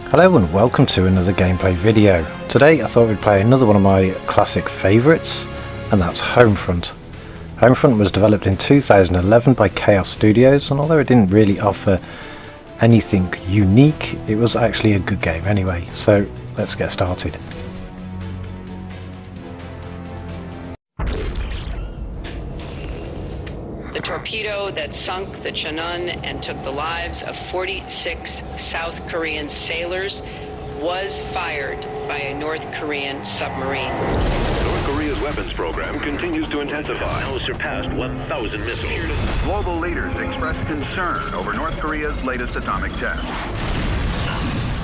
Hello and welcome to another gameplay video. Today I thought we'd play another one of my classic favourites, and that's Homefront. Homefront was developed in 2011 by Chaos Studios, and although it didn't really offer anything unique, it was actually a good game anyway, so let's get started. The torpedo that sunk the Cheonan and took the lives of 46 South Korean sailors was fired by a North Korean submarine. North Korea's weapons program continues to intensify. Now surpassed 1,000 missiles. Global leaders expressed concern over North Korea's latest atomic test.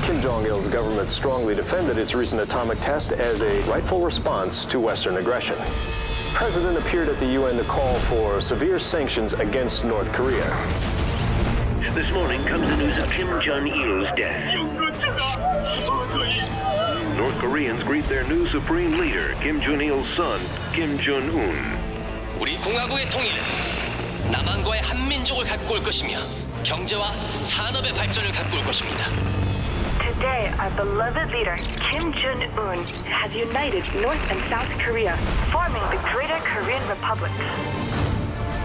Kim Jong-il's government strongly defended its recent atomic test as a rightful response to Western aggression. The President appeared at the UN to call for severe sanctions against North Korea. This morning comes the news of Kim Jong-il's death. North Koreans greet their new supreme leader, Kim Jong-il's son, Kim Jong-un. 우리 공화국의 통일은 남한과의 한민족을 갖고 올 것이며 경제와 산업의 발전을 갖고 올 것입니다. Today, our beloved leader, Kim Jong-un, has united North and South Korea, forming the Greater Korean Republic.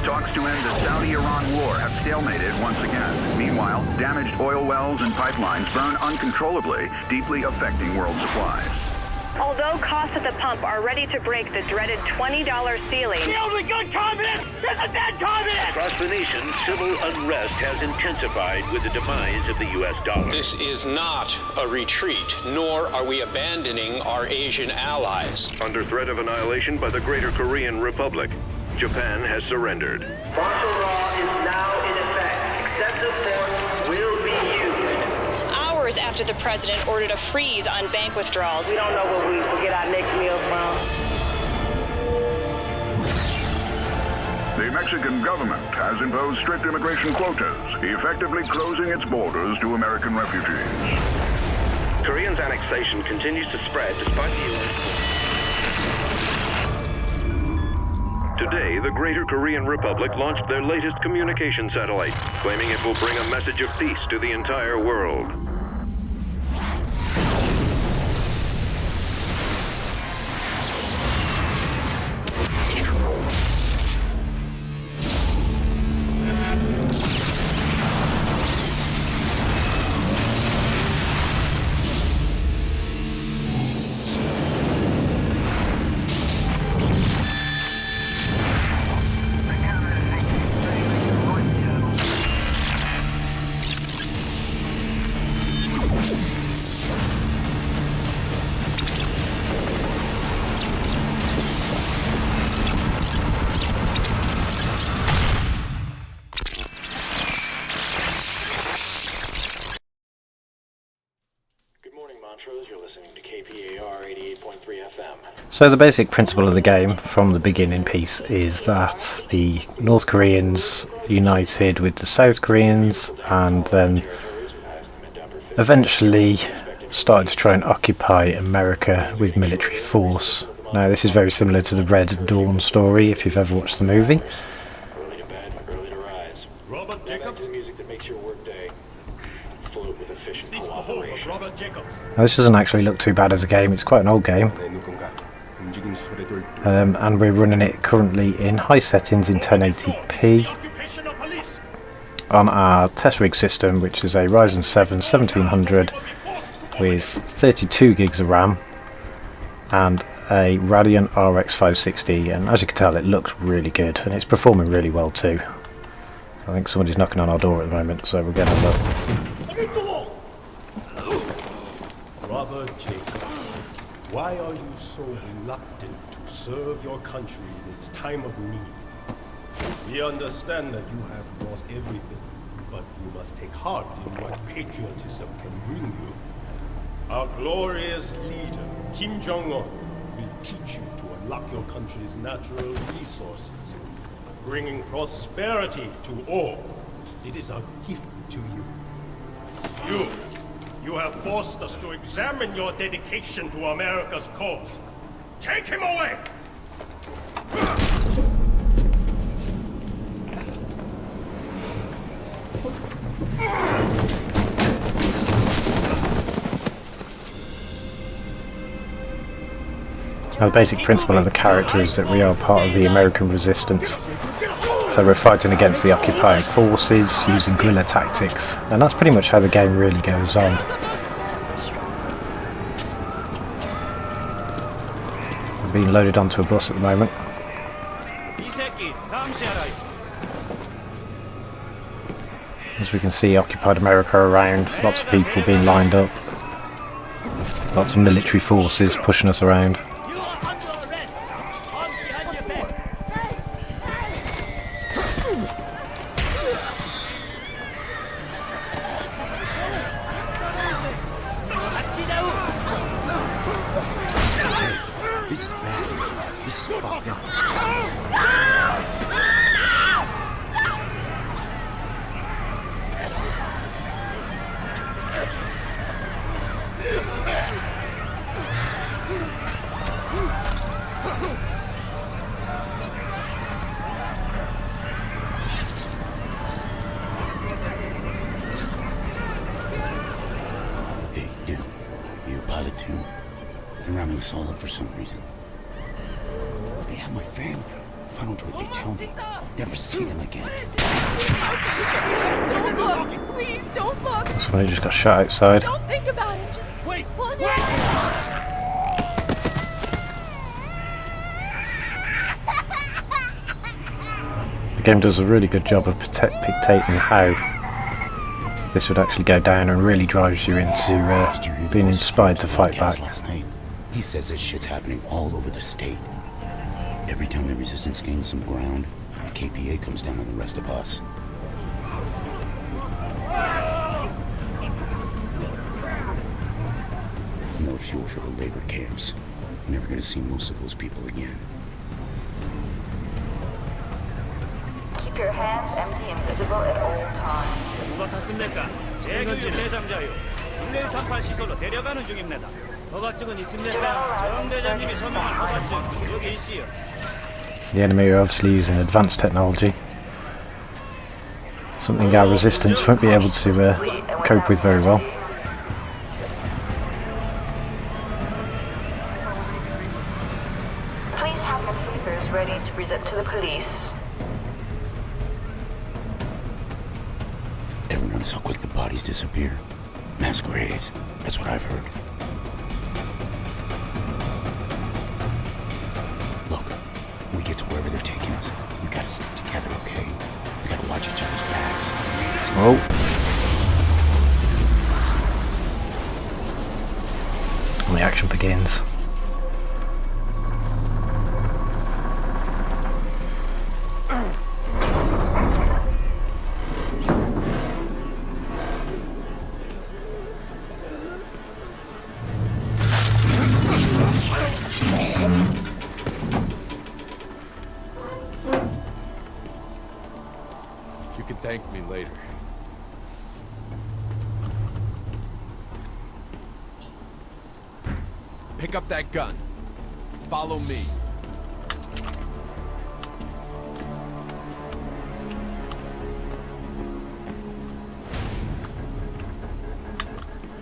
Talks to end the Saudi-Iran war have stalemated once again. Meanwhile, damaged oil wells and pipelines burn uncontrollably, deeply affecting world supplies. Although costs at the pump are ready to break the dreaded $20 ceiling, The only good communist is a dead communist! Across the nation, civil unrest has intensified with the demise of the U.S. dollar. This is not a retreat, nor are we abandoning our Asian allies. Under threat of annihilation by the Greater Korean Republic, Japan has surrendered. Martial law is now in effect. Excessive force will be used. hours after the president ordered a freeze on bank withdrawals. We don't know where we will get our next meal from. The Mexican government has imposed strict immigration quotas, effectively closing its borders to American refugees. Koreans' annexation continues to spread despite the U.S. Today, the Greater Korean Republic launched their latest communication satellite, claiming it will bring a message of peace to the entire world. You're listening to KPAR 88.3 FM. So the basic principle of the game from the beginning piece is that the North Koreans united with the South Koreans and then eventually started to try and occupy America with military force. Now this is very similar to the Red Dawn story if you've ever watched the movie. Early to bed, but early to rise. Robert Jacobs? The music that makes your workday float with efficient This is the home of cooperation. Robert Jacobs. Now this doesn't actually look too bad as a game, it's quite an old game. And we're running it currently in high settings in 1080p Occupational police. on our test rig system, which is a Ryzen 7 1700 with 32 gigs of RAM and a Radeon RX 560, and as you can tell it looks really good and it's performing really well too. I think somebody's knocking on our door at the moment, so we'll get a look. Against the wall. Robert Jacobs, why are you so reluctant to serve your country in its time of need? We understand that you have lost everything, but you must take heart in what patriotism can bring you. Our glorious leader, Kim Jong-un, will teach you to unlock your country's natural resources, bringing prosperity to all. It is a gift to you. You have forced us to examine your dedication to America's cause. Take him away! Now, the basic principle of the character is that we are part of the American resistance. So we're fighting against the occupying forces using guerrilla tactics, and that's pretty much how the game really goes on. We're being loaded onto a bus at the moment. As we can see, occupied America around, lots of people being lined up, lots of military forces pushing us around. This is bad. This is fucked up. Hey, you. You're a pilot too? They're rounding us all up for some reason. They have my family. If I don't do what they tell me, I'll never see them again. Don't look! Please, don't look! Somebody just got shot outside. Don't think about it! Just wait! Close your eyes! The game does a really good job of dictating how this would actually go down, and really drives you into being inspired to fight back. Last night, he says this shit's happening all over the state. Every time the resistance gains some ground, the KPA comes down on the rest of us. No fuel for the labor camps. You're never gonna see most of those people again. Keep your hands empty and visible at all times. 누가 탔습니까? 제군주 대상자요. 1138 시설로 데려가는 중입니다. 허가증은 있습니까? 정대장님이 서명한 허가증 여기 있지요. The enemy are obviously using advanced technology, something our resistance won't be able to cope with very well. Please have your papers ready to present to the police. Ever notice how quick the bodies disappear? Mass graves. That's what I've heard. Look, when we get to wherever they're taking us, we gotta stick together, okay? We gotta watch each other's backs. Oh. And the action begins. You can thank me later. Pick up that gun. Follow me.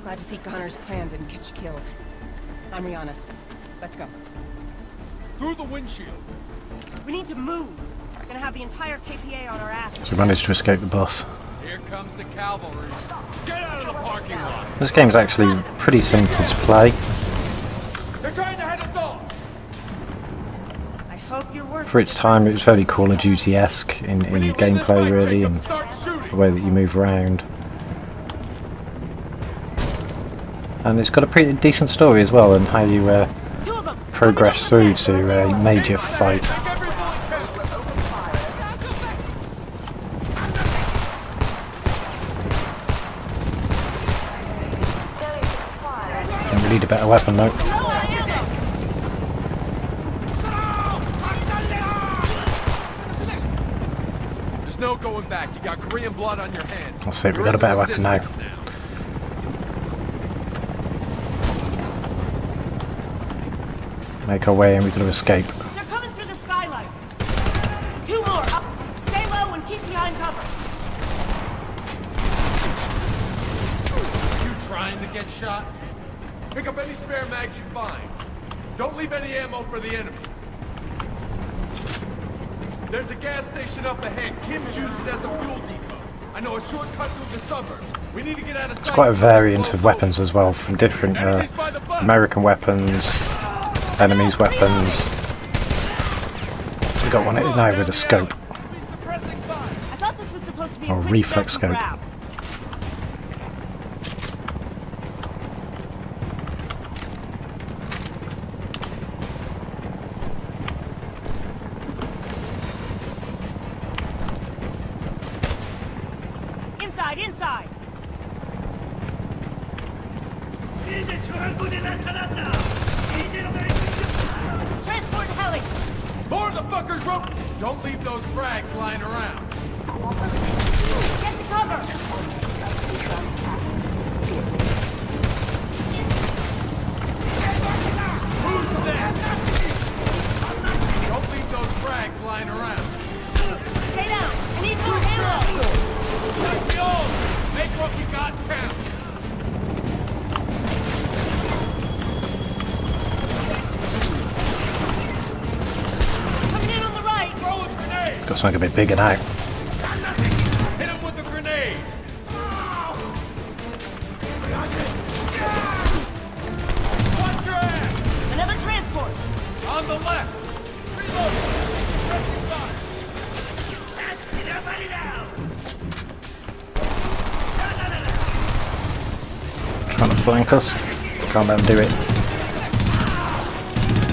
Glad to see Connor's plan didn't get you killed. I'm Rihanna. Let's go. Through the windshield. We need to move. We're gonna have the entire KPA on our ass. So we managed to escape the bus. Here comes the cavalry. Get out of the parking lot. This game's actually pretty simple to play. They're trying to head us off. I hope you're working. For its time, it was very Call of Duty-esque in gameplay, really, and the way that you move around. And it's got a pretty decent story as well, and how you progress through to a major fight. And we need a better weapon though. There's no going back. You got Korean blood on your hands. That's it, we got a better weapon now. Make our way and we're going to escape. They're coming through the skylight. 2 more. Up. Stay low and keep behind cover. You trying to get shot? Pick up any spare mags you find. Don't leave any ammo for the enemy. There's a gas station up ahead. Kim's used it as a fuel depot. I know a shortcut through the suburbs. We need to get out of sight. It's quite a variant of weapons as well, from different American weapons, enemies' weapons. We've got one now with a scope, I thought this was supposed to be or a quick reflex stop and scope. grab. Inside, inside. Transport heli. More of the fuckers rope! Don't leave those frags lying around. Get to cover. Who's that? Don't leave those frags lying around. Stay down. I need more ammo. Let me all make what we got count. Coming in on the right. Throw a grenade. Got something a bit bigger now. Hit him with a grenade. Watch your ass. Another transport. On the left. Reload. Pressing fire. Trying to flank us. Can't let them do it.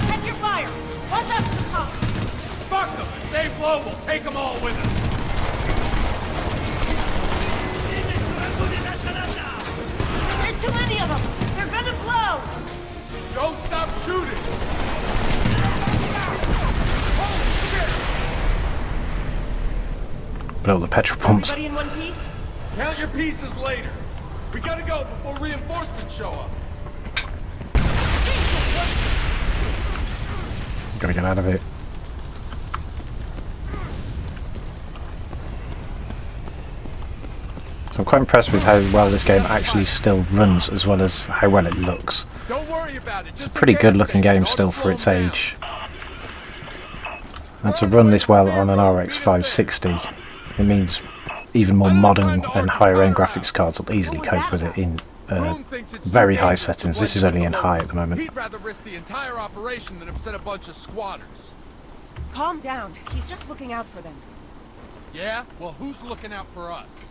Check your fire. Watch out for the pump. Fuck them. Stay global. Take them all with us. There's too many of them. They're gonna blow. Don't stop shooting. Blow the petrol pumps. Everybody in one piece? Count your pieces later. We gotta go before reinforcements show up. Gotta get out of it. So I'm quite impressed with how well this game actually still runs, as well as how well it looks. Don't worry about it. It's a pretty good looking game still for its age. And to run this well on an RX 560, it means even more modern and higher end graphics cards will easily cope with it in very high settings. This is only in high at the moment. He'd rather risk the entire operation than upset a bunch of squatters. Calm down. He's just looking out for them. Yeah? Well, who's looking out for us?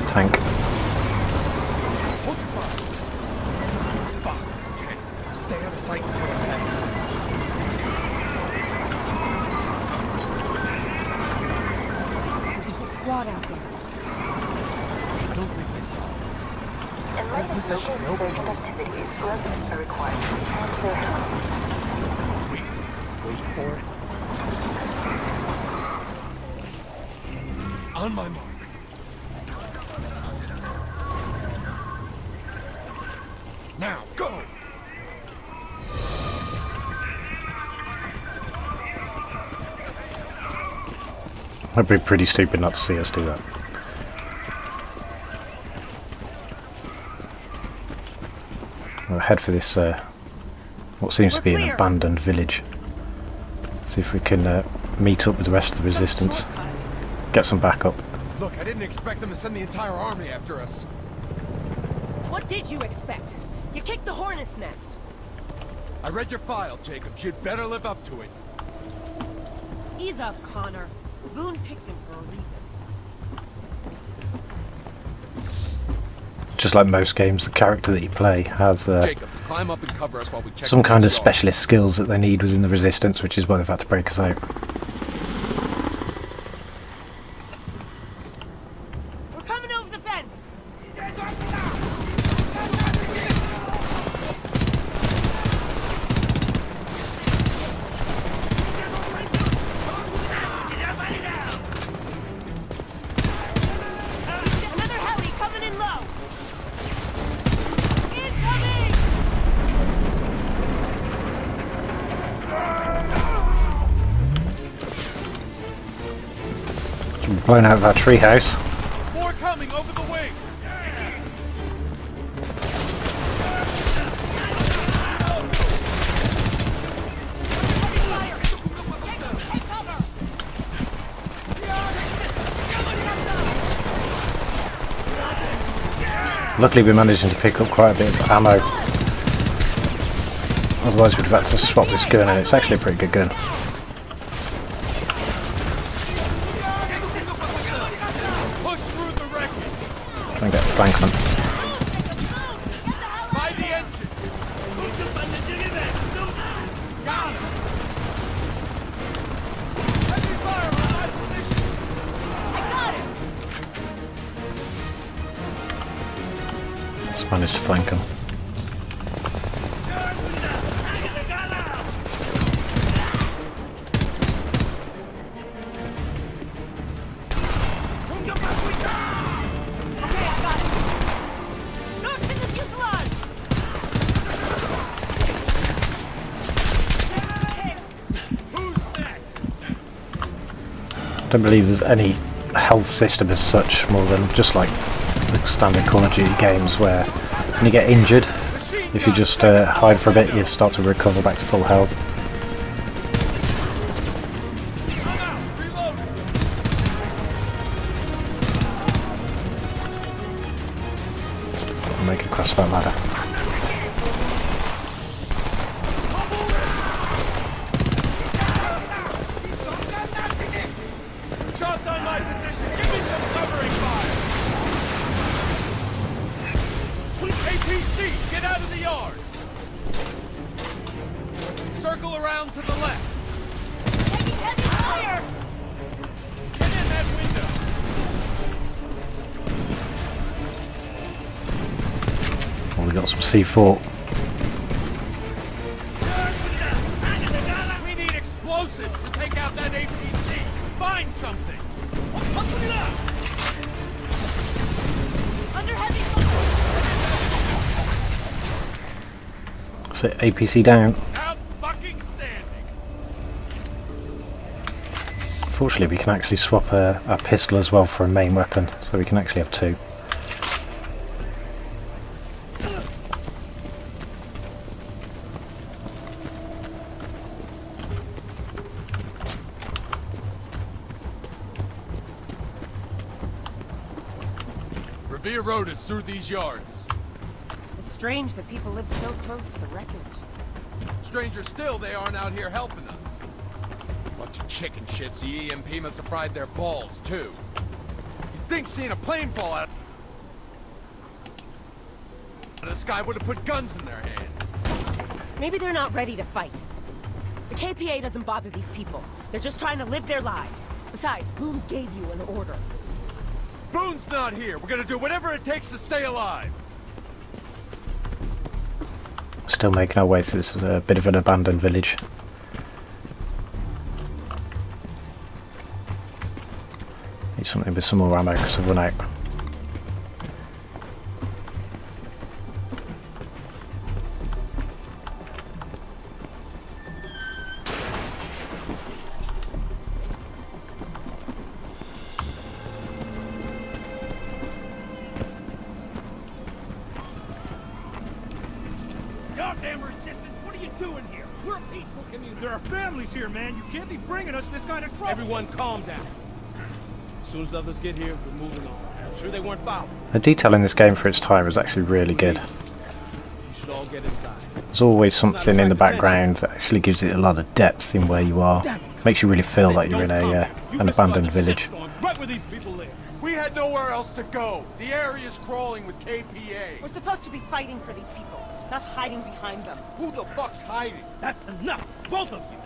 Tank. Hold your fire. Fuck, tank. Stay out of sight until ahead. There's a whole squad out there. I don't think they saw us. In light of local insurgent activities, residents are required to return to their homes. Wait for it. On my mark. Now, go! It'd be pretty stupid not to see us do that. We'll head for this, what seems to be an abandoned village. See if we can meet up with the rest of the resistance. Get some backup. Look, I didn't expect them to send the entire army after us. What did you expect? You kicked the hornet's nest. I read your file, Jacobs. You'd better live up to it. Ease up, Connor. Boone picked him for a reason. Just like most games, the character that you play has Jacobs, climb up and cover us while we check some kind of the specialist skills that they need within the resistance, which is why they've had to break us out. We're coming over the fence. Another heli coming in low. Incoming! Blown out of our treehouse. More coming! incoming over the wing! Luckily we're managing to pick up quite a bit of ammo. Otherwise we'd have had to swap this gun, and it's actually a pretty good gun. Push through the wreckage! Try and get flankment. By the engine! Got him! Heavy fire on my position! I got him! Let's manage to flank them. I don't believe there's any health system as such, more than just like the standard Call of Duty games, where when you get injured, if you just hide for a bit, you start to recover back to full health. I'll make it across that ladder. Shots on my position! Give me some covering fire! APC, get out of the yard! Circle around to the left! Taking heavy fire! Get in that window! Oh, we got some C4. We need explosives to take out that APC! Find something! Under heavy fire! So APC down. Out fucking standing! Fortunately we can actually swap a pistol as well for a main weapon, so we can actually have two. Revere Road is through these yards. It's strange that people live so close to the wreckage. Stranger still, they aren't out here helping us. Bunch of chicken shits, the EMP must have fried their balls, too. You'd think seeing a plane fall out of the sky would have put guns in their hands. Maybe they're not ready to fight. The KPA doesn't bother these people. They're just trying to live their lives. Besides, Boone gave you an order. Boone's not here. We're gonna do whatever it takes to stay alive. Still making our way through. This is a bit of an abandoned village. Need something with some more ammo because I've run out. Goddamn resistance! What are you doing here? We're a peaceful community. There are families here, man. You can't be bringing us this kind of trouble. Everyone calm down. As soon as others get here, we're moving on. I'm sure they weren't foul. The detail in this game for its time is actually really good. You should all get inside. There's always something in the background that actually gives it a lot of depth in where you are. Makes you really feel like you're in an abandoned village. Right where these people live. We had nowhere else to go. The area's crawling with KPA. We're supposed to be fighting for these people, not hiding behind them. Who the fuck's hiding? That's enough, both of you.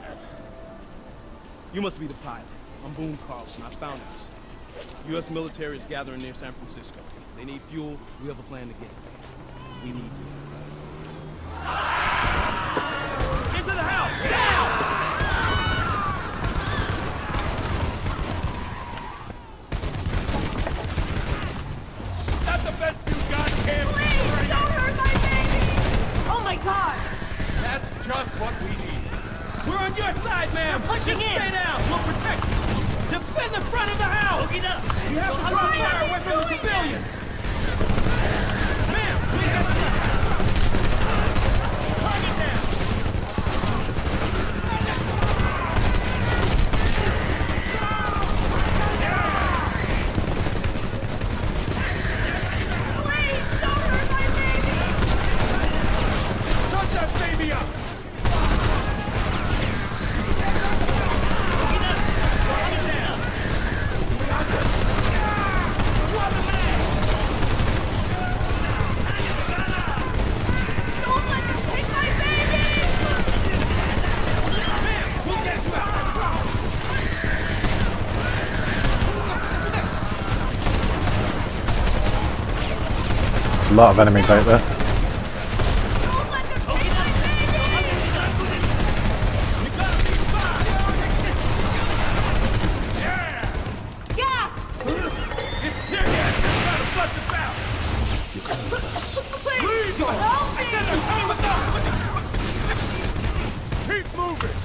You must be the pilot. I'm Boone Carlson. I found this. U.S. military is gathering near San Francisco. They need fuel. We have a plan to get it. We need you. Into the house! Down! Not the best you got, Cam. Please, don't hurt my baby! Oh my god! That's just what we need. We're on your side, ma'am! We're pushing Just in. stay down! We'll protect you! Defend the front of the house! You have to draw fire away from the civilians! Ma'am, we have target down! Please, don't hurt my baby! Shut that baby up! Don't let them take my baby! Ma'am, we'll get you out! There's a lot of enemies out there. It's tear gas! They're trying to flush us out! Please, help me! I said to come with us! Keep moving!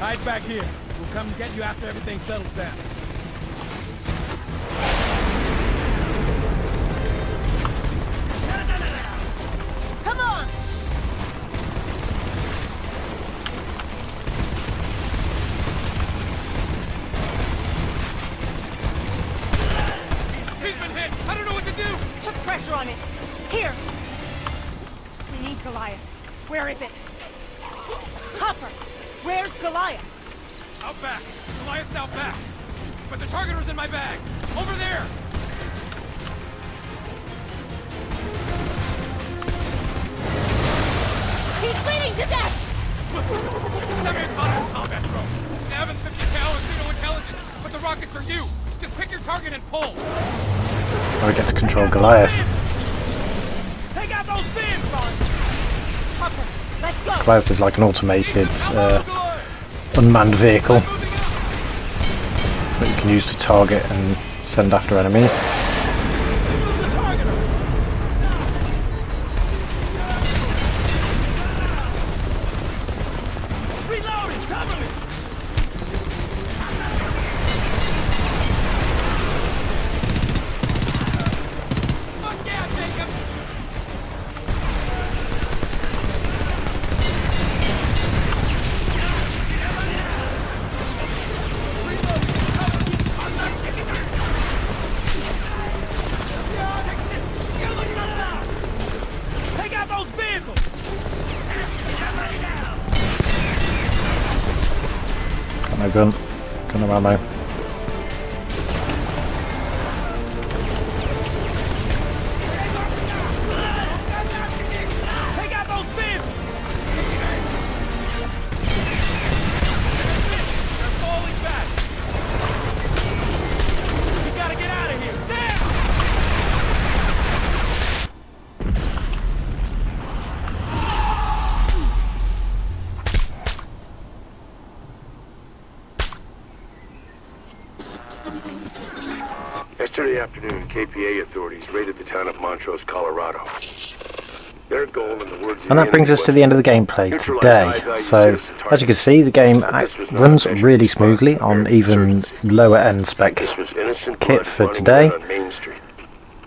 Hide back here. We'll come get you after everything settles down. Come on! He's been hit! I don't know what to do! Put pressure on it. Here! We need Goliath. Where is it? Hopper! Where's Goliath? Out back! Goliath's out back! But the targeter's in my bag! Over there! He's bleeding to death! Semi-autonomous combat drone! They haven't 50 cal or zero intelligence, but the rockets are you! Just pick your target and pull! I get to control Goliath. Take out those fins, Ron! Hopper, let's go! Goliath is like an automated unmanned vehicle that you can use to target and send after enemies. Reloading! Cover me! Fuck yeah, Jacob! Take out those vehicles! Got no gun, got no ammo. Take out those vehicles! They're falling back! We gotta get out of here! There! Yesterday afternoon, KPA authorities raided the town of Montrose, Colorado. Their goal, in the words of And that brings us to the end of the gameplay today. So, as you can see, the game runs really smoothly on even lower end spec kit for today.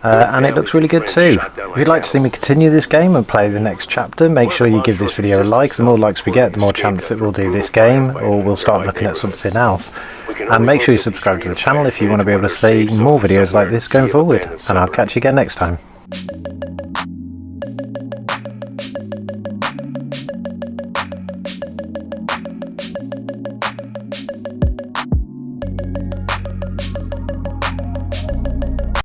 And it looks really good too. If you'd like to see me continue this game and play the next chapter, make sure you give this video a like. The more likes we get, the more chance that we'll do this game, or we'll start looking at something else. And make sure you subscribe to the channel if you want to be able to see more videos like this going forward. And I'll catch you again next time.